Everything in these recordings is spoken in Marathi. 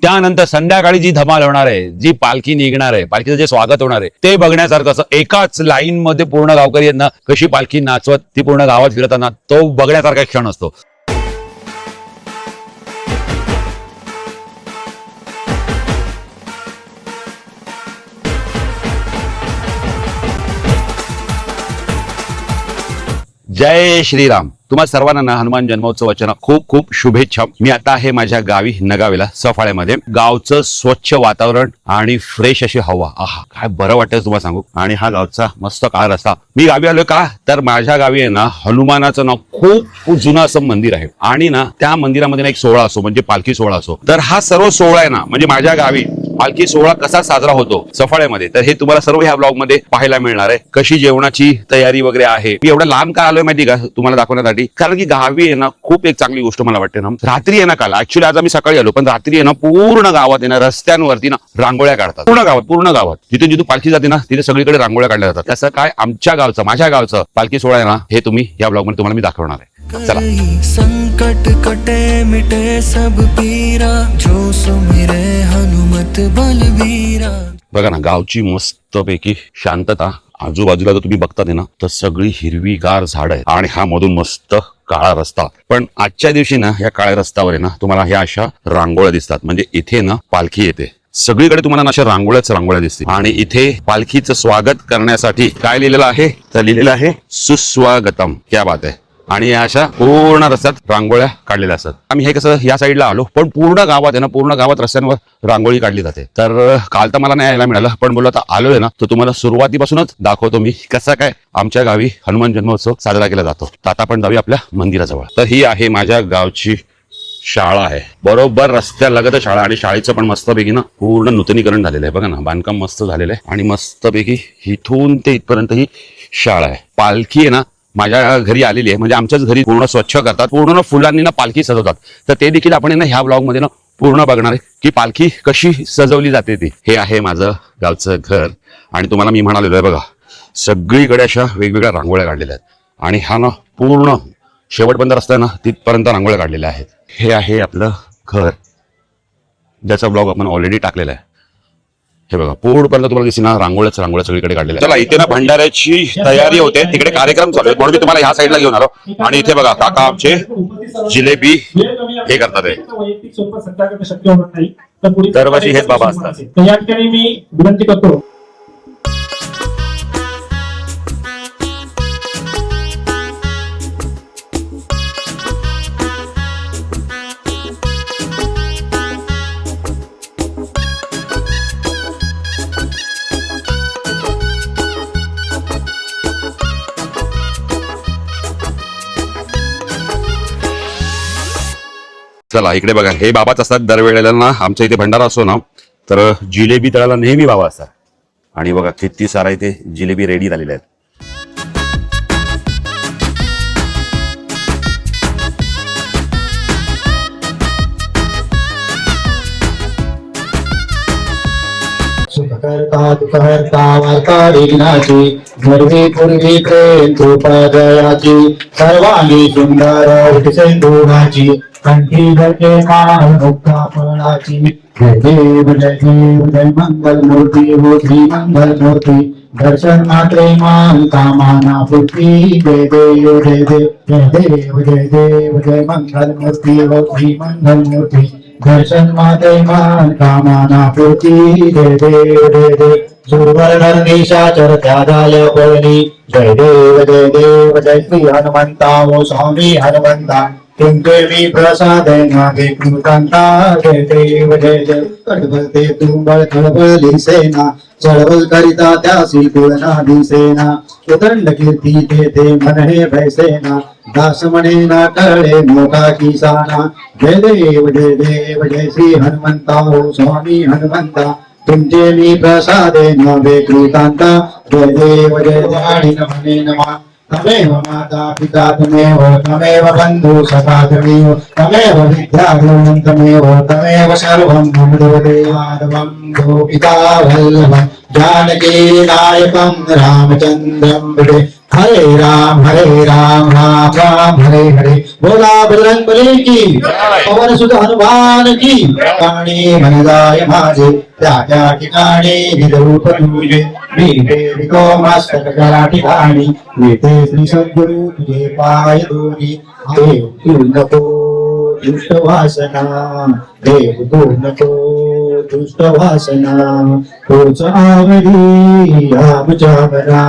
त्यानंतर संध्याकाळी जी धमाल होणार आहे, जी पालखी निघणार आहे, पालखीचं जे स्वागत होणार आहे ते बघण्यासारखं असं एकाच लाईन मध्ये पूर्ण गावकरी यांना कशी पालखी नाचवत ती पूर्ण गावात फिरताना तो बघण्यासारखा एक क्षण असतो. जय श्रीराम. तुम्हा सर्वांना हनुमान जन्मोत्सवाच्या खूप खूप शुभेच्छा. मी आता आहे माझ्या गावी नगावेला सफाळ्यामध्ये. गावचं स्वच्छ वातावरण आणि फ्रेश अशी हवा, आहा काय बरं वाटतं तुम्हाला सांगू. आणि हा गावचा मस्त काळ रस्ता. मी गावी आलोय का तर माझ्या गावी आहे ना हनुमानाचं ना खूप जुनं असं मंदिर आहे आणि ना त्या मंदिरामध्ये ना एक सोहळा असो म्हणजे पालखी सोहळा असो. तर हा सर्व सोहळा आहे ना म्हणजे माझ्या गावी पालखी सोहळा कसा साजरा होतो सफाळ्यामध्ये तर हे तुम्हाला सर्व ह्या ब्लॉग मध्ये पाहायला मिळणार आहे. कशी जेवणाची तयारी वगैरे आहे. मी एवढं लांब का आलोय माहिती का तुम्हाला दाखवण्यासाठी, कारण की गावी आहे ना खूप एक चांगली गोष्ट मला वाटते ना, रात्री आहे ना काल ऍक्च्युली आज आम्ही सकाळी आलो पण रात्री आहे ना पूर्ण गावात आहे ना रस्त्यांवरती ना रांगोळ्या काढतात. पूर्ण गावात जिथून जिथून पालखी जाते ना तिथे सगळीकडे रांगोळ्या काढल्या जातात. तसं काय आमच्या गावचं माझ्या गावचं पालखी सोहळा आहे ना हे तुम्ही या ब्लॉग मध्ये तुम्हाला मी दाखवणार आहे. चला. संकट कटे मिटे सब पीरा जो सुमिरे हनुमत बलबीरा. बघा ना गावची मस्तपैकी शांतता. आजूबाजूला जर तुम्ही बघतात ना तर सगळी हिरवीगार झाड आहे आणि हा मधून मस्त काळा रस्ता. पण आजच्या दिवशी ना या काळ्या रस्त्यावर आहे ना तुम्हाला ह्या अशा रांगोळ्या दिसतात. म्हणजे इथे ना पालखी येते. सगळीकडे तुम्हाला अशा रांगोळ्या दिसतील आणि इथे पालखीचं स्वागत करण्यासाठी काय लिहिलेलं आहे तर लिहिलेलं आहे सुस्वागतम. क्या बात आहे. आणि या अशा पूर्ण रस्त्यात रांगोळ्या काढलेल्या असतात. आम्ही हे कसं या साईडला आलो पण पूर्ण गावात आहे ना पूर्ण गावात रस्त्यांवर रांगोळी काढली जाते. तर काल तर मला नाही यायला मिळालं पण बोललो आता आलोय ना तर तुम्हाला सुरुवातीपासूनच दाखवतो मी कसा काय आमच्या गावी हनुमान जन्मोत्सव साजरा केला जातो. तर आता आपण जाऊया आपल्या मंदिराजवळ. तर ही आहे माझ्या गावची शाळा आहे. बरोबर रस्त्यालगत शाळा आणि शाळेचं पण मस्तपैकी ना पूर्ण नूतनीकरण झालेलं आहे. बघा ना बांधकाम मस्त झालेलं आहे आणि मस्तपैकी इथून ते इथपर्यंत ही शाळा आहे. पालखी आहे ना माझ्या घरी आलेली आहे म्हणजे आमच्याच घरी पूर्ण स्वच्छ करतात. पूर्ण फुलांनी ना पालखी सजवतात. तर ते देखील आपण ना ह्या ब्लॉग मध्ये ना पूर्ण बघणार आहे की पालखी कशी सजवली जाते ती. हे आहे माझं गावचं घर आणि तुम्हाला मी म्हणालेलो आहे बघा सगळीकडे अशा वेगवेगळ्या रांगोळ्या काढलेल्या आहेत आणि हा ना पूर्ण शेवटपर्यंत रस्ता आहे ना तिथपर्यंत रांगोळ्या काढलेल्या आहेत. हे आहे आपलं घर ज्याचा ब्लॉग आपण ऑलरेडी टाकलेला आहे. हे बघा पूर्णपर्यंत तुम्हाला दिसणार रांगोळ्या सगळीकडे काढलेल्या. चला इथे ना भंडाऱ्याची तयारी होते. तिकडे कार्यक्रम चालू आहे म्हणून मी तुम्हाला ह्या साईडला घेऊन आलो. आणि इथे बघा काका आमचे जिलेबी हे करतात. दरवर्षी हेच बाबा असतात. या ठिकाणी मी विनंती करतो चला इकडे बघा हे बाबाच असतात. दरवेळेला ना आमच्या इथे भंडारा असतो ना तर जिलेबी तळाला नेहमी बाबा असतात. आणि बघा किती सारा इथे जिलेबी रेडी झालेल्या आहेत. सुखकर्ता दुःखहर्ता वार्ता विघ्नाची गर्वी पूर्वी प्रेम कृपादयाची सर्वांगी सुंदर विठसेंदुराची कंठी गटे काळ मुक्ता फळाची. जय देव जय मंगल मूर्ती हो श्री मंगल मूर्ती दर्शन मात्रे मान कामाना पूर्ती. जय देव जय मंगल मूर्ती हो श्री मंगल मूर्ती दर्शन मात्रे मान कामाना पूर्ती. जय देव सुरवर निशाचर त्यागाय पळणी. जय देव जय श्री हनुमंता ओ स्वामी हनुमंता तुमचे मी प्रसाद नागे कृतांता. जय देव कडबते तुंबळ खळबळली सेना चळवळ करिता त्यासी तुळना दिसेना. उदंड कीर्ती तेथे म्हणणे भैसेना दास म्हणे ना कळे मोठा किसाना. जय देव जय श्री हनुमंता ओ स्वामी हनुमंता तुमचे मी प्रसाद नागे कृतांता. जय देव जय म्हणे नमा. तमेव माता पिता तमेव तमेव बंधु सखा तमेव तमेव विद्या गुरुं तमेव तमेव सर्वं मम देवादवं गोपिका वल्लभं जानकी नायकं रामचन्द्रं हरे राम राम राम हरे हरे. बोला बजरंग बली की पवन सुत हनुमान की. ठिकाणी मनदाय माझे त्या त्या ठिकाणी निजरूप तुझे. मी फेरितो मस्तक त्या ठिकाणी. येते श्री सद्गुरु तुझे पाय दोन्ही. देव तू नको दुष्ट वासना. देव तू नको दुष्ट वासना. तोच आवडी आमच्या मना.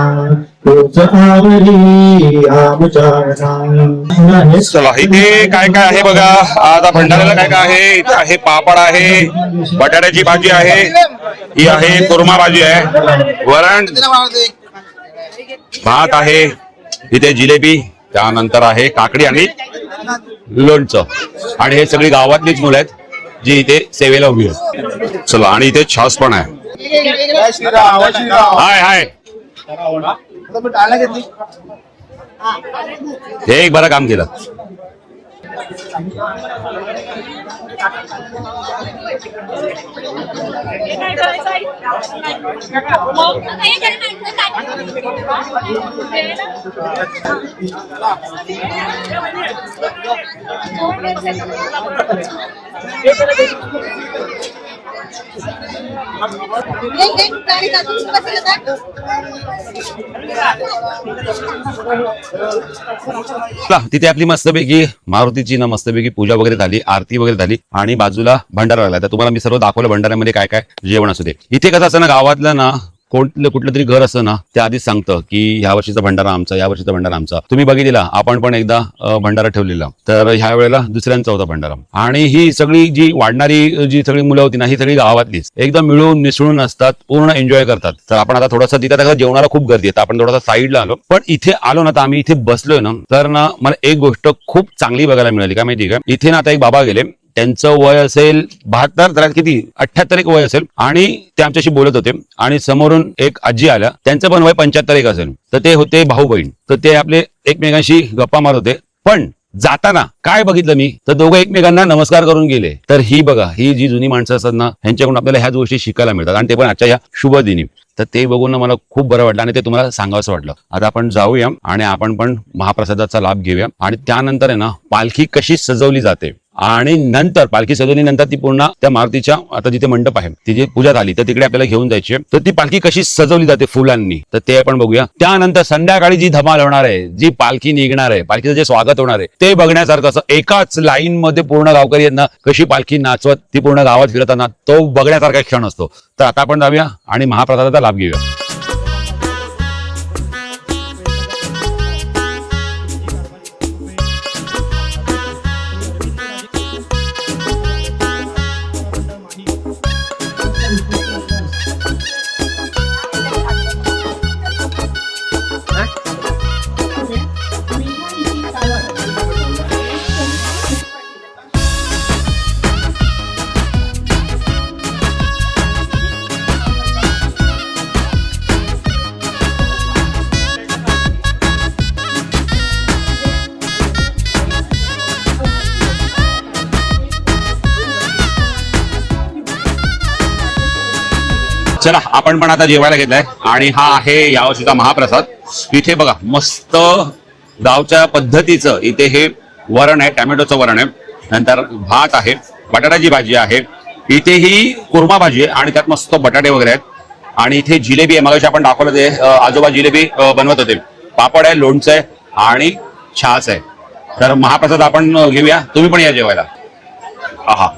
तोच आवडी आमच्या मना. चला इथे काय काय आहे बघा. आता भंडाऱ्याला काय काय आहे. इथे आहे पापड आहे, बटाट्याची भाजी आहे, ही आहे कुर्मा भाजी आहे, वरण भात आहे, इथे जिलेबी, त्यानंतर आहे काकडी आणि लोणचं. आणि हे सगळी गावातलीच मुलं आहेत जी इथे सेवेला उभी आहेत. चला आणि इथे छास पण आहे. हाय हाय. हे एक बरं काम केलं. तिथे आपली मस्तपैकी मारुतीची ना मस्तपैकी पूजा वगैरे झाली, आरती वगैरे झाली आणि बाजूला भंडारा लागला. तर तुम्हाला मी सर्व दाखवलं भंडाऱ्यामध्ये काय काय जेवण असू दे. इथे कसं असं ना गावातलं ना कुठलं तरी घर असं ना त्या आधीच सांगतं की ह्या वर्षीचा भंडारा आमचा, या वर्षीचा भंडारा आमचा. तुम्ही बघितलेला आपण पण एकदा भंडारा ठेवलेला, तर ह्या वेळेला दुसऱ्यांचा होता भंडारा. आणि ही सगळी जी वाढणारी जी सगळी मुलं होती ना ही सगळी गावातलीच एकदम मिळून मिसळून असतात, पूर्ण एन्जॉय करतात. तर आपण आता थोडंसं तिथे आता जेवणाला खूप गर्दी आहे, आपण थोडासा साईडला आलो. पण इथे आलो ना तर आम्ही इथे बसलोय ना तर ना मला एक गोष्ट खूप चांगली बघायला मिळाली. काय माहिती का, इथे ना आता एक बाबा गेले, त्यांचं वय असेल 72, तर किती 78 एक वय असेल. आणि ते आमच्याशी बोलत होते आणि समोरून एक आजी आल्या, त्यांचं पण वय 75 एक असेल. तर ते होते भाऊ बहीण. तर ते आपले एकमेकांशी गप्पा मारत होते. पण जाताना काय बघितलं मी, तर दोघं एकमेकांना नमस्कार करून गेले. तर ही बघा, ही जी जुनी माणसं असतात ना ह्यांच्याकडून आपल्याला ह्याच गोष्टी शिकायला मिळतात, आणि ते पण आजच्या या शुभ दिनी. तर ते बघून मला खूप बरं वाटलं आणि ते तुम्हाला सांगावंसं वाटलं. आता आपण जाऊया आणि आपण पण महाप्रसादाचा लाभ घेऊया. आणि त्यानंतर आहे ना पालखी कशी सजवली जाते, आणि नंतर पालखी सजवल्यानंतर ती पूर्ण त्या मारुतीच्या आता जिथे मंडप आहे तिथे पूजा झाली तर तिकडे आपल्याला घेऊन जायची आहे. तर ती पालखी कशी सजवली जाते फुलांनी, तर ते आपण बघूया. त्यानंतर संध्याकाळी जी धमाल होणार आहे, जी पालखी निघणार आहे, पालखीचं जे स्वागत होणार आहे ते बघण्यासारखं असं. एकाच लाईन मध्ये पूर्ण गावकरी आहेत ना कशी पालखी नाचवत ती पूर्ण गावात फिरताना, तो बघण्यासारखा क्षण असतो. तर आता आपण जाऊया आणि महाप्रसादाचा लाभ घेऊया. चला आपण पण आता जेवायला घेतलाय आणि हा आहे यावर्षीचा महाप्रसाद. इथे बघा मस्त गावच्या पद्धतीचं इथे हे वरण आहे, टॅमॅटोचं वरण आहे, नंतर भात आहे, बटाट्याची भाजी आहे, इथे ही कुर्मा भाजी आहे आणि त्यात मस्त बटाटे वगैरे आहेत. आणि इथे जिलेबी आहे, मगाशी आपण दाखवलं ते आजोबा जिलेबी बनवत होते. पापड आहे, लोणचं आहे आणि छास आहे. तर महाप्रसाद आपण घेऊया, तुम्ही पण या जेवायला. आहा,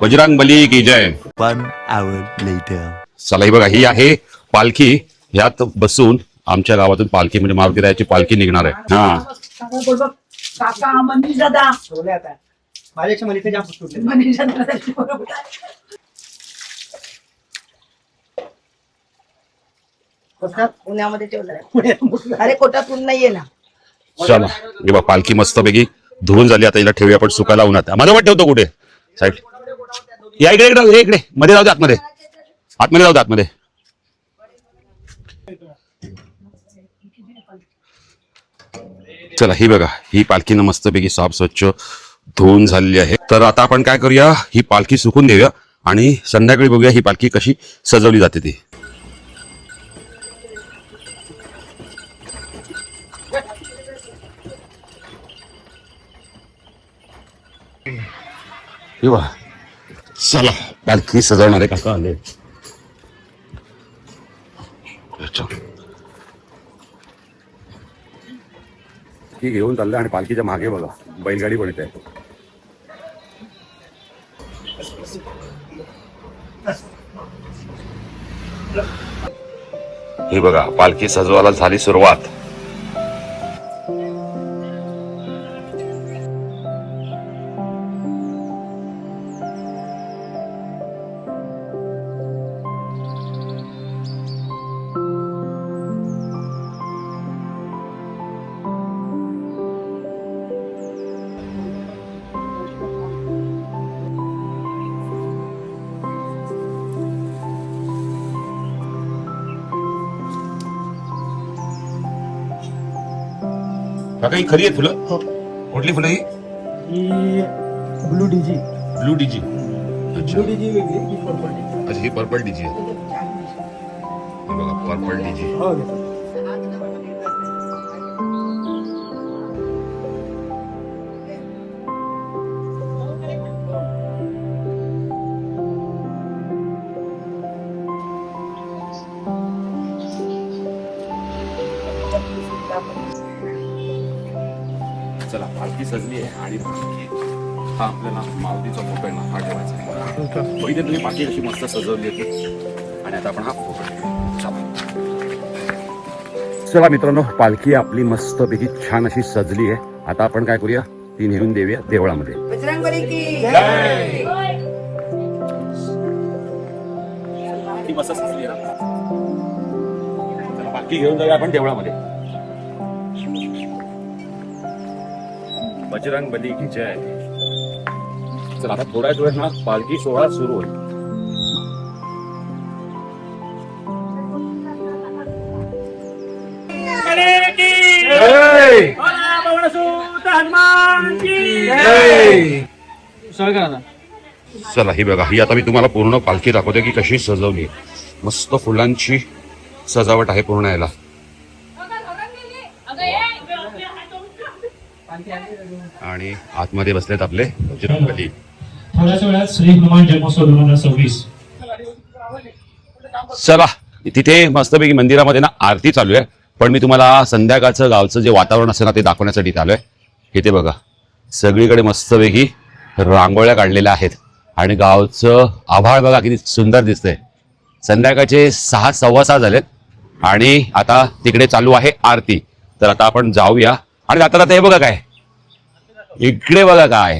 बजरंग बली की जय. 1 hour later. चला ही बघा, ही आहे पालखी. ह्यात बसून आमच्या गावातून पालखी म्हणजे मारुतीरायाची पालखी निघणार आहे. हा उन्हामध्ये ठेवलं अरे कोटातून नाहीये ना. चला हे बघा, पालखी मस्तपैकी धुवून झाली. आता हिला ठेवूया आपण सुकायला उन्हात. माझ्यावर ठेवतो कुठे साईड, या इकडे इकडे इकडे मध्ये जाऊ दे, आतमध्ये आतमध्ये जाऊ दे, आतमध्ये. चला ही बघा, ही पालखीनं मस्तपैकी साफ स्वच्छ धुवून झालेली आहे. तर आता आपण काय करूया, ही पालखी सुकून देऊया आणि संध्याकाळी बघूया ही पालखी कशी सजवली जाते ती. हे बघा, चला पालखी सजवणारे काका आले. अच्छा. ही घेऊन चाललं आणि पालखीच्या मागे बघा बैलगाडी पण येते. हे बघा पालखी सजवायला झाली सुरुवात. काका ही खरी आहे फुलं? कुठली फुलं ही? ब्लू डीजी. ब्लू डीजी. ब्लू डीजी वेगळी, ही पर्पल डीजी. अच्छा, ही पर्पल डीजी आहे. हे बघा पर्पल डीजी. हो. चला पालखी सजली आहे आणि हा आपल्याला माऊलीचा फोटो आहे ना हा ठेवायचा आहे. पहिले तुम्ही पालखी कशी मस्त सजवली होती आणि आता आपण हा फोटो ठेवू. चला मित्रांनो, पालखी आपली मस्तपैकी छान अशी सजली आहे. आता आपण काय करूया, ती नेऊन देऊया देवळामध्ये. बजरंगबली की ती मस्त सजली आहे ना. चला पालखी घेऊन जाऊया आपण देवळामध्ये. बजरंग बली की जय. चला आता थोड्याच वेळ ना पालखी सोहळा सुरू होईल. चला ही बघा, ही आता मी तुम्हाला पूर्ण पालखी दाखवते की कशी सजवली. मस्त फुलांची सजावट आहे पूर्ण याला. आणि आतमध्ये बसलेत आपले बजरंगबली. थोड्याच वेळात श्री हनुमान जन्मोत्सव 2026. चला तिथे मस्तपैकी मंदिरामध्ये ना आरती चालू आहे, पण मी तुम्हाला संध्याकाळचं गावचं जे वातावरण असतं ना ते दाखवण्यासाठी इथे आलोय. इथे बघा सगळीकडे मस्तपैकी रांगोळ्या काढलेल्या आहेत आणि गावचं आभाळ बघा किती सुंदर दिसतंय. संध्याकाळचे 6, 6:15 झालेत आणि आता तिकडे चालू आहे आरती. तर आता आपण जाऊया. आणि जाता हे बघा काय इकडे बघा काय,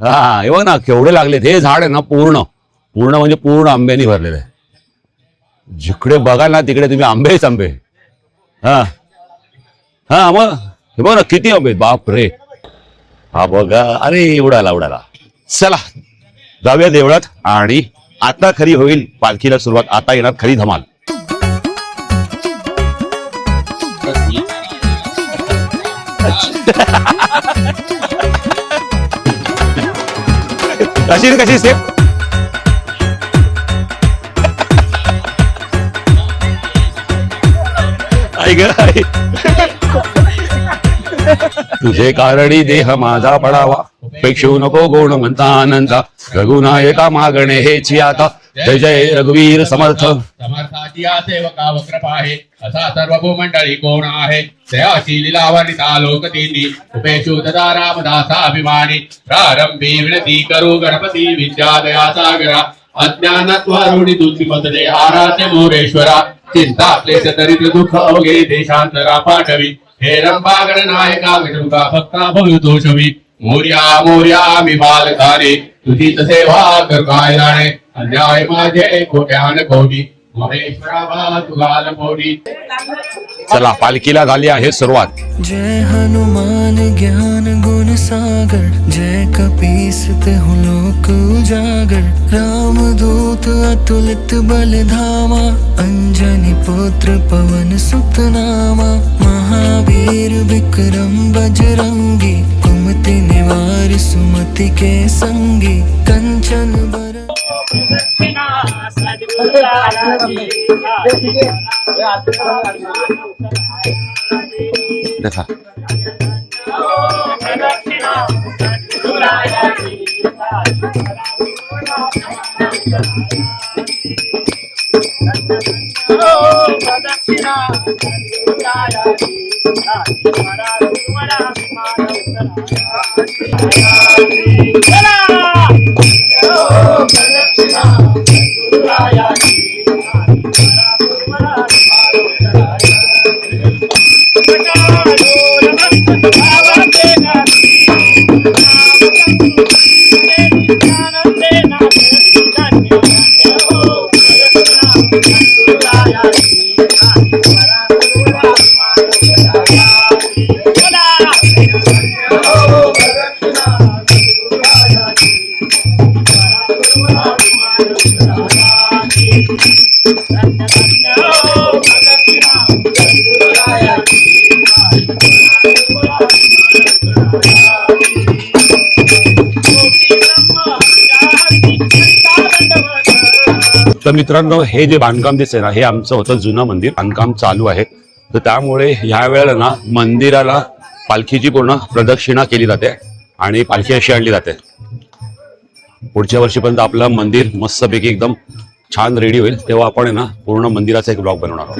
हा हे बघ ना केवढे लागलेत. हे झाड आहे ना पूर्ण पूर्ण म्हणजे पूर्ण आंब्यानी भरलेलं आहे. जिकडे बघा ना तिकडे तुम्ही आंबेच आंबे. हा हा मग हे बघ ना किती आंबे, बाप रे. हा बघा, अरे उडाला. चला जाऊया देवळात आणि आता खरी होईल पालखीला सुरुवात. आता येणार खरी धमाल. कशी स्टेप तुझे कारणी देह माझा पडावा, उपेक्षू नको गुण म्हणता आनंदा. रघुनायका मागणे हेची आता, जय जय रघुवीर समर्थ. समर्थाची या सेवका वक्रपा आहे, असा सर्व भूमंडळी कोण आहे. दयाची लीलावनिता लोकदिनी, उपेक्षु तदा रामदासा अभिमानी. प्रारंभी विनती करू गणपती विद्या दया सागरा. अज्ञानत्वारुणी तुझी पदले आराध्य मोरेश्वरा. चिंता क्लेश दरिद्र दुःख अवघे देशांतरा पाठवी. हे रंभा गणनायका विष्णुका भक्ता भवितोषवी. मोर्या मोर्या मी बालकारे, तुझीच सेवा कर काय राणे. अन्याय माझे कोट्यान कोटी, मोरेश्वरा तुगाल मोडी. चला पालखीला झाली आहे सुरुवात. जय हनुमान ज्ञान गुण सागर, जय कपीस तिहु लोक उजागर. रामदूत अतुलित बल धामा, अंजनी पुत्र पवन सुत नामा. महावीर विक्रम बजरंगी, कुमति निवार सुमति के संगी. कंचन बर देखा तर मित्रांनो, हे जे बांधकाम दिसतंय ना, हे आमचं होतं जुनं मंदिर. बांधकाम चालू आहे, तर त्यामुळे ह्या वेळेला ना मंदिराला पालखीची पूर्ण प्रदक्षिणा केली जाते आणि पालखी अशी आणली जाते. पुढच्या वर्षीपर्यंत आपलं मंदिर मस्तपैकी एकदम छान रेडी होईल, तेव्हा आपण आहे ना पूर्ण मंदिराचा एक ब्लॉग बनवणार आहोत.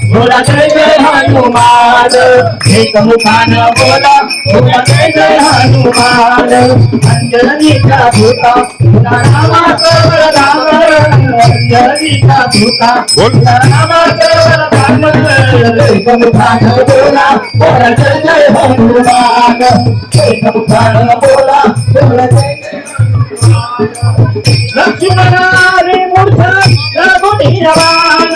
बोला जय जय हनुमान, एक मुखान बोला बोला जय जय हनुमान. अंजनीचा भूता रामाचं वरदान, अंजनीचा भूता रामाचं वरदान. एक मुखान बोला बोला जय जय हनुमान, एक मुखान बोला बोला जय जय लक्ष्मणाने मूर्ख रघुवीरवान,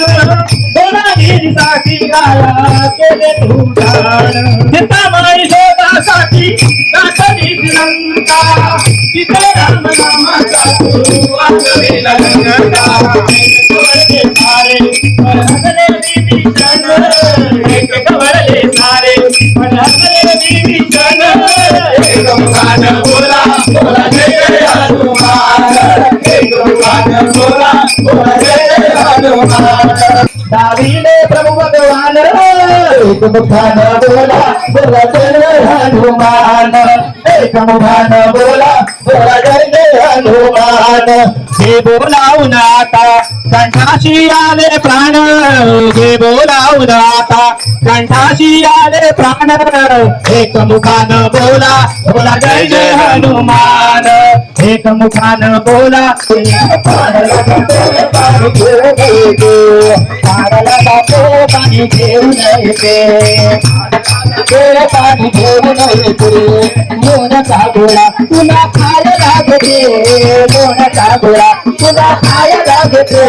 साठी गाया केले धुडाण. सीतामाई शोधासाठी गाठली श्रीलंका, तिथे राम नामाचा वाचविला लंका. कवरले सारे हसले विभीषण, एक कवरले सारे हसले विभीषण. एक मुखान बोला बोला जय जय हनुमान, एक मुखान बोला बोला जय जय हनुमान. दावीने प्रभु भगवान, एक मुखान बोला बोला जय जय हनुमान, एक मुखान बोला बोला जय जय हनुमान. हे बोलावून आता कंठाशी आले प्राण, हे बोलावून आता कंठाशी आले प्राण. एक मुखान बोला बोला जय जय हनुमान, एक मुखान बोला. पाणी घेऊन येते, पाणी घेऊन येते. लोणाचा गोळा तुला खायला लागते, लोणाचा गोळा तुला खायला लागते.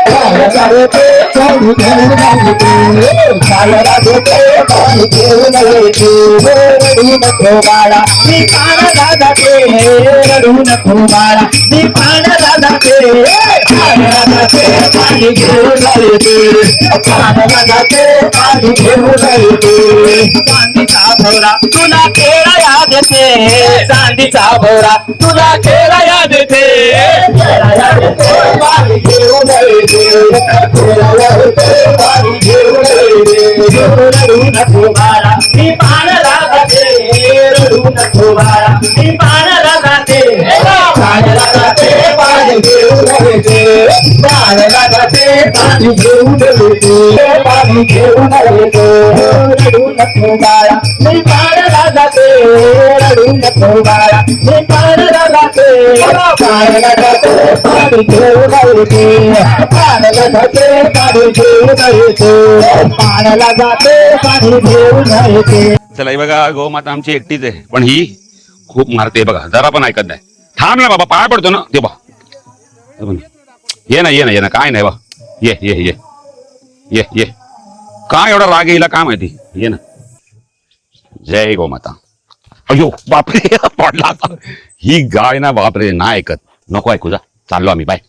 खायला लागते पाणी घेऊन येते, खायला लागते पाणी घेऊन येते. रडू नको बाळा मी पाण्याला जाते, रडू नको बाळा मी पाण्याला जाते. खायला लागते पाणी घेऊन येते, पाण्याला जाते पाणी घेऊन येते. चांदीचा भोवरा तुला खेळा याद येते, चांदीचा भोवरा तुला खेळा याद येते. पाणी घेऊन येते, पाणी घेऊन येते. रडू नको बाळा मी पाण्याला जाते, रडू नको बाळा मी पाण्याला जाते. पाण्याला जाते पाणी घेऊन येते, पाण्याला जाते. पाणी घेऊन येते पाणी घेऊन येते रडू नको बाळा मी पाण्याला जाते रडू नको बाळा मी पाण्याला जाते पाण्याला जाते पाणी घेऊन येते पाण्याला जाते पाणी घेऊन येते पाण्याला जाते पाणी घेऊन येते. चला हे बघा गोमाता आमची एकटीच आहे पण ही खूप मारते बघा जरा पण ऐकत नाही. थांब ना बाबा पाय पडतो ना ते बा ये ना ये ना ये ना काय नाही बा ये ये ये ये ये काय एवढा राग येईल काय माहिती ये ना. जय गोमाता. अयो बापरे पडला आता. ही गाय ना बापरे ना ऐकत नको ऐकू जा चाललो आम्ही बाय.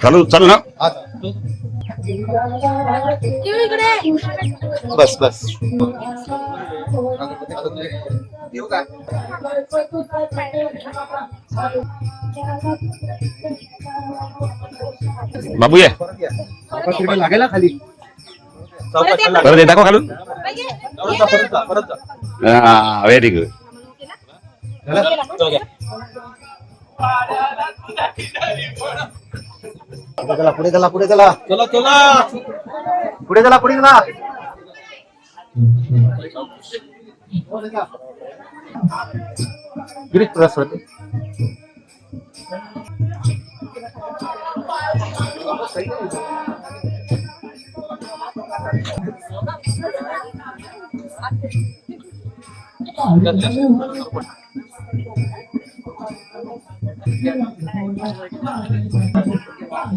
चालू चालू ना. बस बस बाबू ये लागेल खाली परत ये दाखव खालून. Very good. पुढे चला पुढे चला चला चला पुढे चला पुढे चला.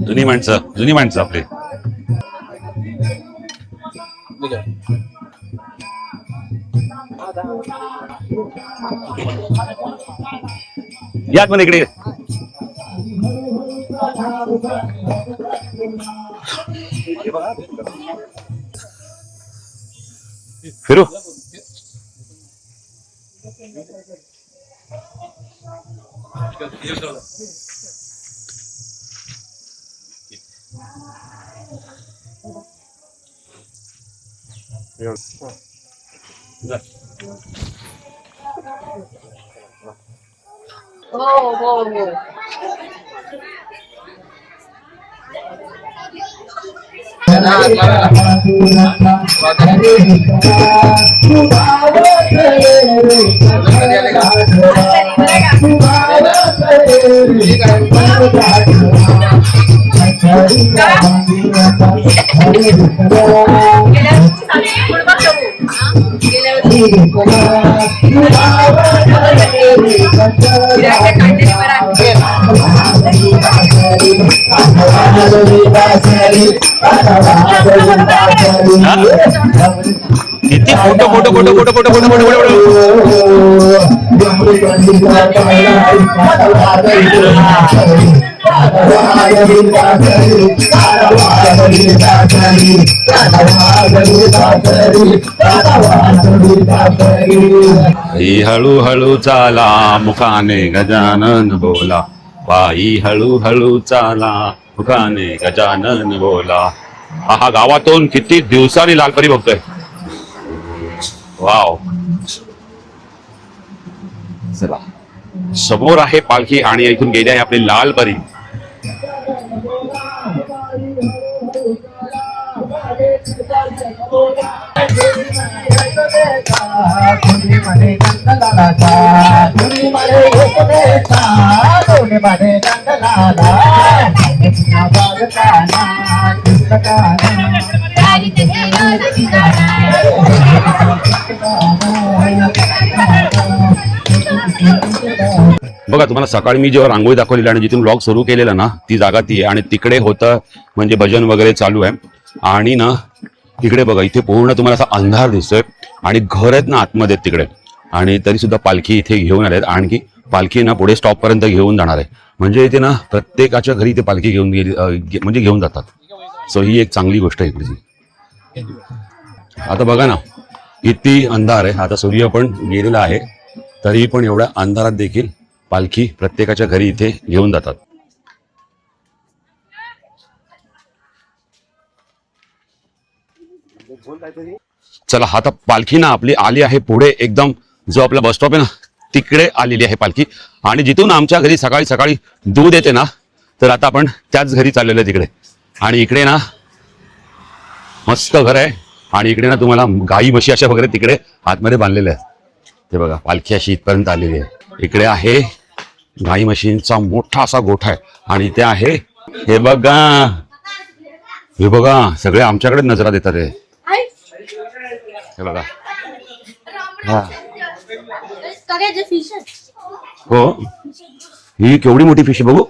जुनी माणसं आपले. यात पण इकडे फिरू. किती photo photo photo photo photo photo photo हळूहळू चाला मुखाने गजानन बोला. पायी हळूहळू चाला मुखाने गजानन बोला. हा गावातून किती दिवसांनी लालपरी बघतोय. वाव. चला समोर आहे पालखी आणि इथून गेली आहे आपली लालपरी. बघा तुम्हाला सकाळी मी जेव्हा रांगोळी दाखवलेली आणि जिथून व्लॉग सुरू केलेला ना ती जागा ती आहे आणि तिकडे होतं म्हणजे भजन वगैरे चालू आहे. आणि ना तिकडे बघा इथे पूर्ण तुम्हाला असा अंधार दिसतोय आणि घर आहेत ना आतमध्ये तिकडे. आणि तरी सुद्धा पालखी इथे घेऊन आलेत. आणखी पालखी ना पुढे स्टॉप पर्यंत घेऊन जाणार आहे. म्हणजे इथे ना प्रत्येकाच्या घरी ते पालखी घेऊन गेली म्हणजे घेऊन जातात. सो ही एक चांगली गोष्ट आहे इकडची. आता बघा ना किती अंधार आहे. आता सूर्य पण गेलेला आहे तरी पण एवढ्या अंधारात देखील पालखी प्रत्येकाच्या घरी इथे घेऊन जातात. चला आता पालखी ना आपली आली आहे पुढे एकदम जो आपला बस स्टॉप आहे ना तिकडे आलेली आहे पालखी. आणि जिथून आमच्या घरी सकाळी सकाळी दूध येते ना, तर आता आपण त्याच घरी चाललेलो आहे तिकडे. आणि इकडे ना मस्त घर आहे आणि इकडे ना तुम्हाला गाई म्हशी अशा वगैरे तिकडे आतमध्ये बांधलेले आहेत. ते बघा पालखी अशी इथपर्यंत आलेली आहे. इकडे आहे गाई म्हशींचा मोठा असा गोठा आहे आणि इथे आहे हे बघा सगळे आमच्याकडे नजरा देतात हे बघा. हा हो ही केवढी मोठी फिश आहे बघू.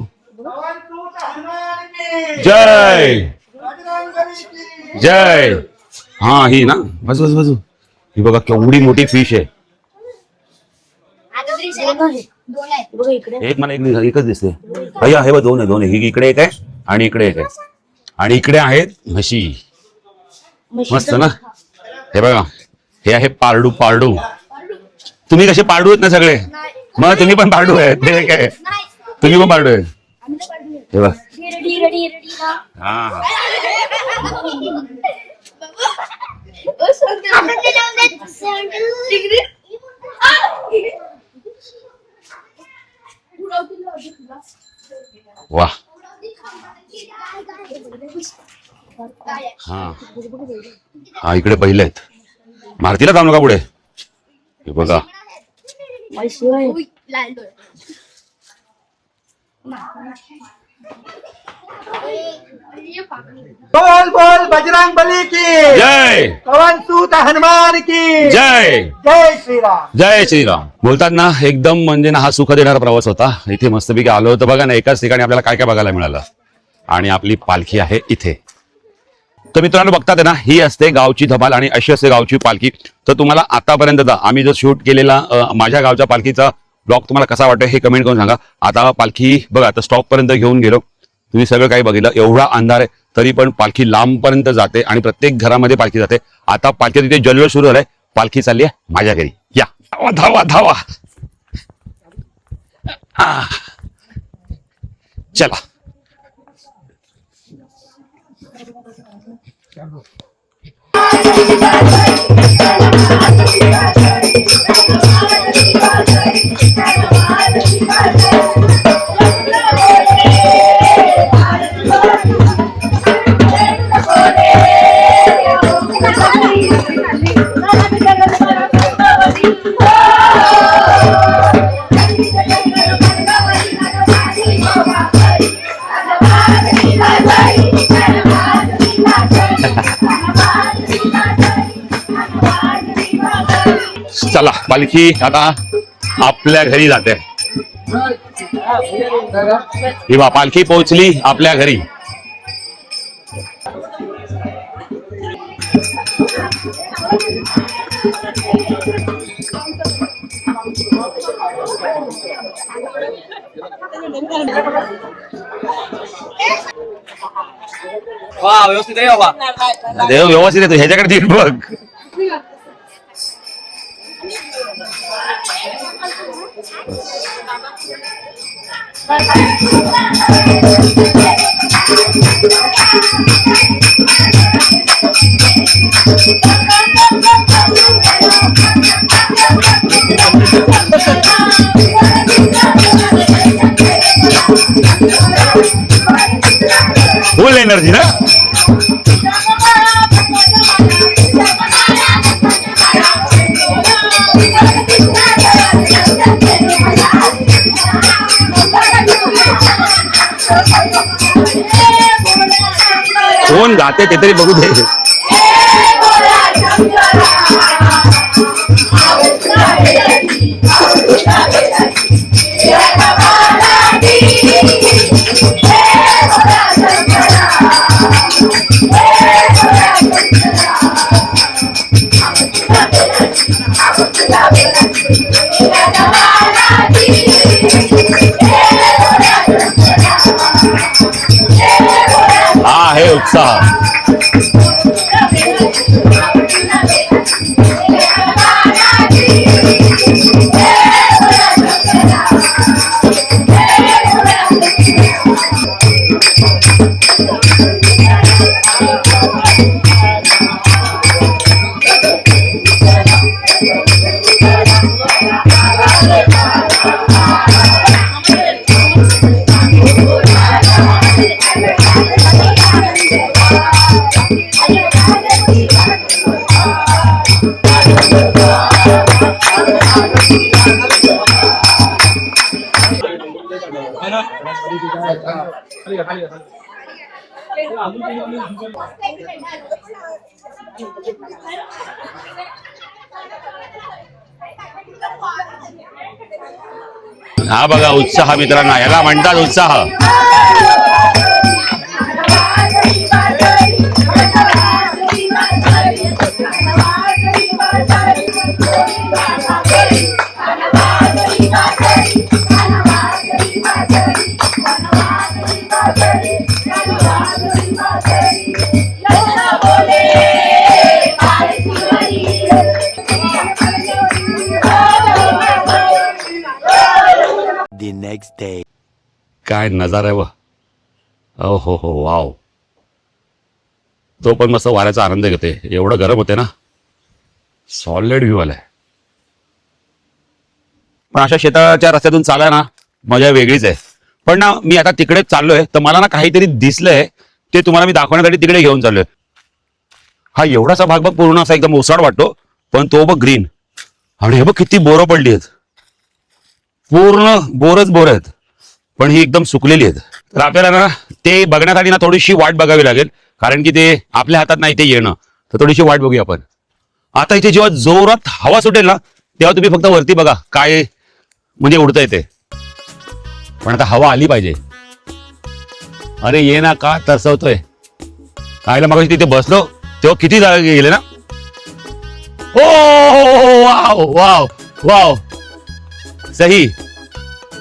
जय जय. हा ही ना बाजू ही बघा केवढी मोठी फिश आहे. एक मला एकच दिसते भैया. हे बघ दोन आहे ही इकडे एक आहे आणि इकडे एक आहे. आणि इकडे आहेत म्हशी. मस्त ना. हे बघा हे आहे पारडू. तुम्ही कसे पारडू आहेत ना सगळे. मग तुम्ही पण पारडू आहे. ते काय तुम्ही पण पारडू आहे. हे बघ हा वा. हा इकडे पहिले आहेत. मारतीला जाऊ नका पुढे. हे बघा बोल बोल बजरंग बली की जय. पवन सूत हनुमान की जय. जय श्रीराम. जय श्रीराम. बोलतात ना एकदम म्हणजे ना हा सुख देणारा प्रवास होता. इथे मस्तपैकी आलो होतं बघा ना. एकाच ठिकाणी आपल्याला काय काय बघायला मिळालं. आणि आपली पालखी आहे इथे. तर मित्रांनो बघतात ना ही असते गावची धमाल आणि अशी असते गावची पालखी. तर तुम्हाला आतापर्यंत आम्ही जो शूट केलेला माझ्या गावच्या पालखीचा ब्लॉग तुम्हाला कसा वाटतो हे कमेंट करून सांगा. आता पालखी बघा आता स्टॉप पर्यंत घेऊन गेलो. तुम्ही सगळं काही बघितलं. एवढा अंधार आहे तरी पण पालखी लांबपर्यंत जाते आणि प्रत्येक घरामध्ये पालखी जाते. आता पालखी तिथे जल्लोष सुरू झालाय. पालखी चालली आहे माझ्या घरी. या धावा धावा चला. चला पालखी आता आपल्या घरी जाते. ही बा पालखी पोहोचली आपल्या घरी. वा व्यवस्थित आहे बाबा. देव व्यवस्थित येतो. ह्याच्याकडे तीन बघ. फुल एनर्जी ना. कोण गाते ते तरी बघू दे. हा आहे उत्साह. हा बघा उत्साह मित्रांनो, याला म्हणतात उत्साह. The next day. काय नजारा आहे व. हो हो वाव. तो पण मस्त वाऱ्याचा आनंद घेते. एवढं गरम होते ना, सॉलिड व्ह्यू आलाय. पण अशा शेताच्या रस्त्यातून चालाय ना मजा वेगळीच आहे. पण ना मी आता तिकडे चाललोय तर मला ना काहीतरी दिसलंय, ते तुम्हाला मी दाखवण्यासाठी तिकडे घेऊन चाललोय. हा एवढासा भाग बघ पूर्ण असा एकदम ओसाड वाटतो, पण तो बघ ग्रीन. आणि हे बघ किती बोरं पडली आहेत. पूर्ण बोरच बोर आहेत, पण ही एकदम सुकलेली आहेत. तर आपल्याला ना ते बघण्यासाठी ना थोडीशी वाट बघावी लागेल, कारण की ते आपल्या हातात नाही ते येणं. तर थोडीशी वाट बघूया आपण. आता इथे जेव्हा जोरात हवा सुटेल ना तेव्हा तुम्ही फक्त वरती बघा काय म्हणजे उडता येते. पण आता हवा आली पाहिजे. अरे ये ना का तरसवतोय कायला. मग तिथे बसलो तेव्हा किती जागा गेले ना. ओ वाव वाव वाव, सही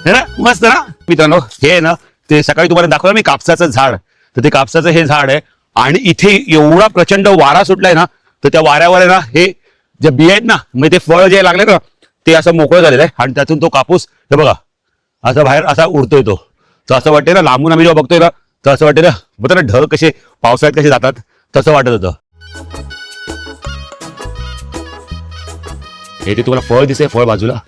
है ना, मस्त ना मित्रांनो. हे ना ते सकाळी तुम्हाला दाखवलं मी कापसाचं झाड. तर ते कापसाचं हे झाड आहे आणि इथे एवढा प्रचंड वारा सुटलाय ना, तर त्या वाऱ्यावर आहे ना हे जे बिया आहेत ना, म्हणजे ते फळ जे लागले ना ते असं मोकळं झालेलं आहे. आणि त्यातून तो कापूस हे बघा असा बाहेर असा उडतोय तो. तर असं वाटतंय ना, लांबून आम्ही जेव्हा बघतोय ना तर असं वाटतंय ना, बघा ना ढग कसे पावसाळ्यात कसे जातात तसं वाटत होतं. हे ते तुम्हाला फळ दिसतंय, फळ बाजूला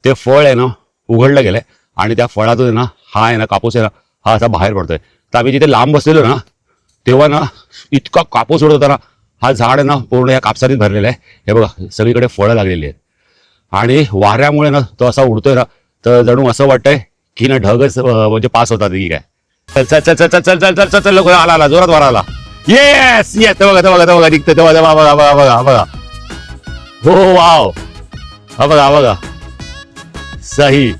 ते फळ आहे ना उघडलं गेलंय आणि त्या फळातून आहे ना हा आहे ना कापूस आहे ना हा असा बाहेर पडतोय. तर आम्ही जिथे लांब बसलेलो ना तेव्हा ना इतका कापूस उडत होता ना. हा झाड आहे ना पूर्ण या कापसाने भरलेला आहे. हे बघा सगळीकडे फळं लागलेली आहेत आणि वाऱ्यामुळे ना तो असा उडतोय ना, तर जणू असं वाटतंय की ना ढगच म्हणजे पास होतात की काय. चल चल चल चल चल चल चल चल चल लोक आला आला जोरात वारा आला. येस येस बघा बघा बघा निघतं तेव्हा तेव्हा बघा बघा बघा बघा. हो वाव, हा बघा बघा सही.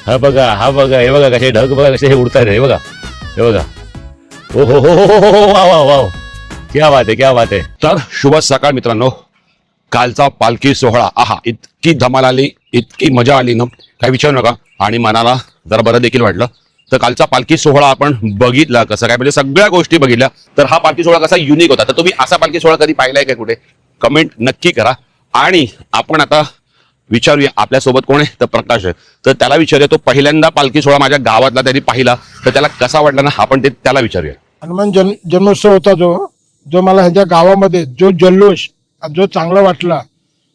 हा बघा हा बघा हे बघा कसे ढग बघा कसे हे उडतात. हे बघा हे बघा. हो हो हो हो हो वा वा वा, क्या बात आहे क्या बात आहे. तर शुभ सकाळ मित्रांनो. कालचा पालखी सोहळा आहा इतकी धमाल आली, इतकी मजा आली ना काही विचारू नका. आणि मनाला जरा बरं देखील वाटलं. तर कालचा पालखी सोहळा आपण बघितला कसं काय, म्हणजे सगळ्या गोष्टी बघितल्या. तर हा पालखी सोहळा कसा युनिक होता. तर तुम्ही असा पालखी सोहळा कधी पाहिलाय का कुठे, कमेंट नक्की करा. आणि आपण आता विचारूया आपल्यासोबत कोण आहे, तर प्रकाश आहे. तर त्याला विचारूया, तो पहिल्यांदा पालखी सोहळा माझ्या गावातला त्यांनी पाहिला तर त्याला कसा वाटला ना, आपण ते त्याला विचारूया. हनुमान जन्मोत्सव होता जो मला ह्याच्या गावामध्ये जो जल्लोष जो चांगला वाटला.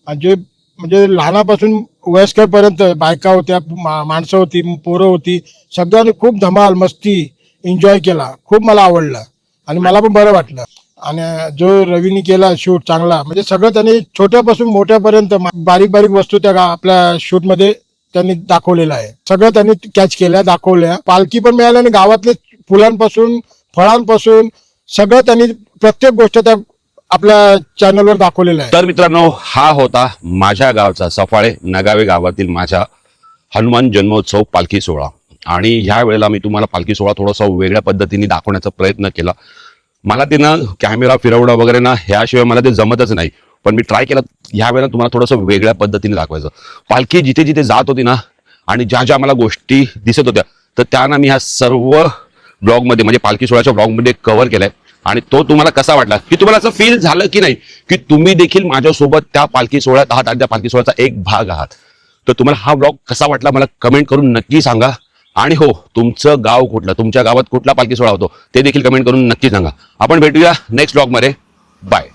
जे म्हणजे लहानापासून वयस्करपर्यंत बायका होत्या, माणसं होती, पोरं होती, सगळ्यांनी खूप धमाल मस्ती एन्जॉय केला. खूप मला आवडलं आणि मला पण बरं वाटलं. आणि जो रवीने केला शूट चांगला, म्हणजे सगळं त्यांनी छोट्यापासून मोठ्यापर्यंत बारीक बारीक वस्तू त्या आपल्या शूटमध्ये त्यांनी दाखवलेलं आहे. सगळं त्यांनी कॅच केल्या, दाखवल्या. पालखी पण मिळाली आणि गावातले फुलांपासून फळांपासून सगळं त्यांनी प्रत्येक गोष्ट त्या आपल्या चॅनलवर दाखवलेलं आहे. तर मित्रांनो हा होता माझ्या गावचा सफाळे नगावे गावातील माझ्या हनुमान जन्मोत्सव पालखी सोहळा. आणि ह्या वेळेला मी तुम्हाला पालखी सोहळा थोडासा वेगळ्या पद्धतीने दाखवण्याचा प्रयत्न केला. मला ते ना कॅमेरा फिरवणं वगैरे ना ह्याशिवाय मला ते जमतच नाही, पण मी ट्राय केला ह्या वेळेला तुम्हाला थोडंसं वेगळ्या पद्धतीने दाखवायचं. पालखी जिथे जिथे जात होती ना आणि ज्या ज्या मला गोष्टी दिसत होत्या तर त्यांना मी ह्या सर्व ब्लॉगमध्ये म्हणजे पालखी सोहळ्याच्या ब्लॉगमध्ये कव्हर केलाय. आणि तो तुम्हाला कसा वाटला, की तुम्हाला असं फील झालं की नाही की तुम्ही देखील माझ्यासोबत त्या पालखी सोहळ्यात आहात आणि त्या पालखी सोहळ्याचा एक भाग आहात. तर तुम्हाला हा ब्लॉग कसा वाटला मला कमेंट करून नक्की सांगा. आणि हो, तुमचं गाव कुठलं, तुमच्या गावात कुठला पालखी सोहळा होतो ते देखील कमेंट करून नक्की सांगा. आपण भेटूया नेक्स्ट ब्लॉगमध्ये. बाय.